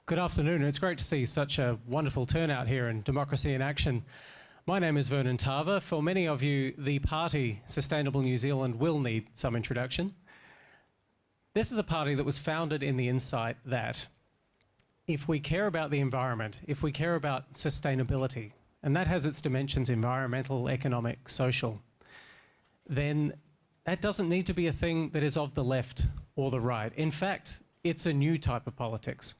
Good afternoon. It's great to see such a wonderful turnout here in Democracy in Action. My name is Vernon Tava. For many of you, the party Sustainable New Zealand will need some introduction. This is a party that was founded in the insight that if we care about the environment, if we care about sustainability, and that has its dimensions, environmental, economic, social, then that doesn't need to be a thing that is of the left or the right. In fact, it's a new type of politics.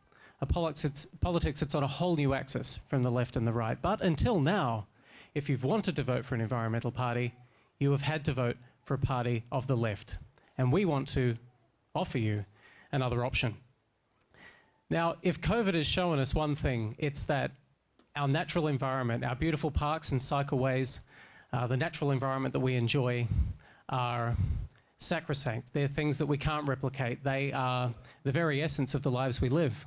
Politics that's on a whole new axis from the left and the right. But until now, if you've wanted to vote for an environmental party, you have had to vote for a party of the left. And we want to offer you another option. Now, if COVID has shown us one thing, it's that our natural environment, our beautiful parks and cycleways, the natural environment that we enjoy are sacrosanct. They're things that we can't replicate. They are the very essence of the lives we live.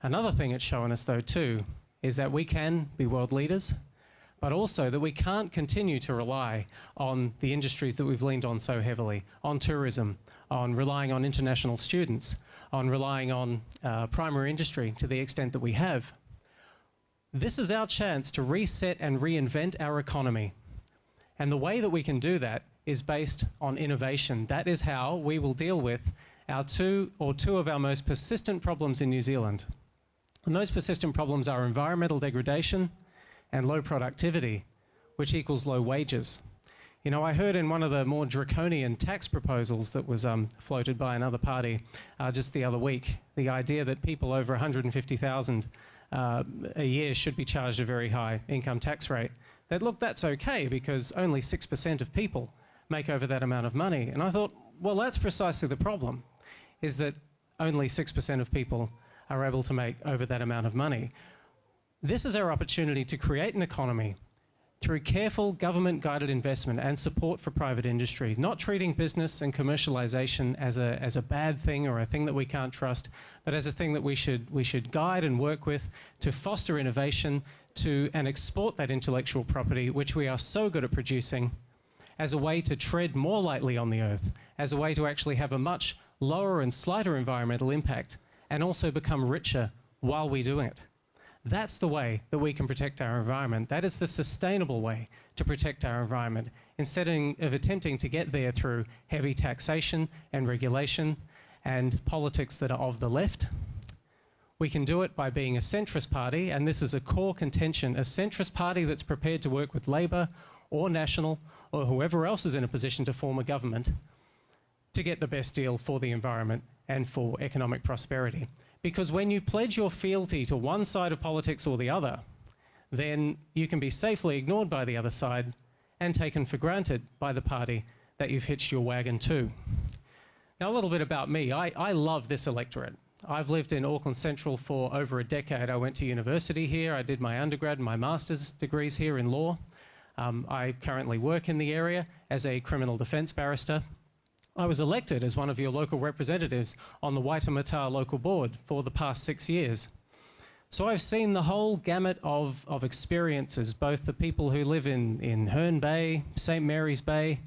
Another thing it's shown us, though, too, is that we can be world leaders, but also that we can't continue to rely on the industries that we've leaned on so heavily, on tourism, on relying on international students, on relying on primary industry to the extent that we have. This is our chance to reset and reinvent our economy. And the way that we can do that is based on innovation. That is how we will deal with our two of our most persistent problems in New Zealand. And those persistent problems are environmental degradation and low productivity, which equals low wages. You know, I heard in one of the more draconian tax proposals that was floated by another party just the other week, the idea that people over 150,000 a year should be charged a very high income tax rate. That, look, that's okay because only 6% of people make over that amount of money. And I thought, well, that's precisely the problem, is that only 6% of people are able to make over that amount of money. This is our opportunity to create an economy through careful government-guided investment and support for private industry, not treating business and commercialization as a bad thing or a thing that we can't trust, but as a thing that we should guide and work with to foster innovation and export that intellectual property, which we are so good at producing, as a way to tread more lightly on the earth, as a way to actually have a much lower and slighter environmental impact, and also become richer while we're doing it. That's the way that we can protect our environment. That is the sustainable way to protect our environment, instead of attempting to get there through heavy taxation and regulation and politics that are of the left. We can do it by being a centrist party, and this is a core contention, a centrist party that's prepared to work with Labour or National or whoever else is in a position to form a government to get the best deal for the environment and for economic prosperity. Because when you pledge your fealty to one side of politics or the other, then you can be safely ignored by the other side and taken for granted by the party that you've hitched your wagon to. Now, a little bit about me. I love this electorate. I've lived in Auckland Central for over a decade. I went to university here. I did my undergrad and my master's degrees here in law. I currently work in the area as a criminal defence barrister. I was elected as one of your local representatives on the Waitemata local board for the past 6 years. So I've seen the whole gamut of experiences, both the people who live in Herne Bay, St Mary's Bay,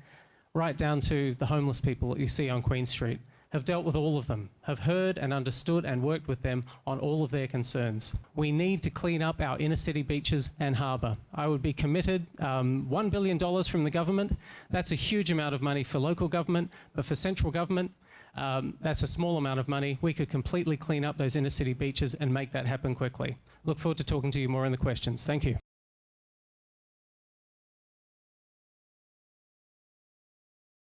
right down to the homeless people that you see on Queen Street. Have dealt with all of them, have heard and understood and worked with them on all of their concerns. We need to clean up our inner city beaches and harbour. I would be committed $1 billion from the government. That's a huge amount of money for local government, but for central government, that's a small amount of money. We could completely clean up those inner city beaches and make that happen quickly. Look forward to talking to you more in the questions. Thank you.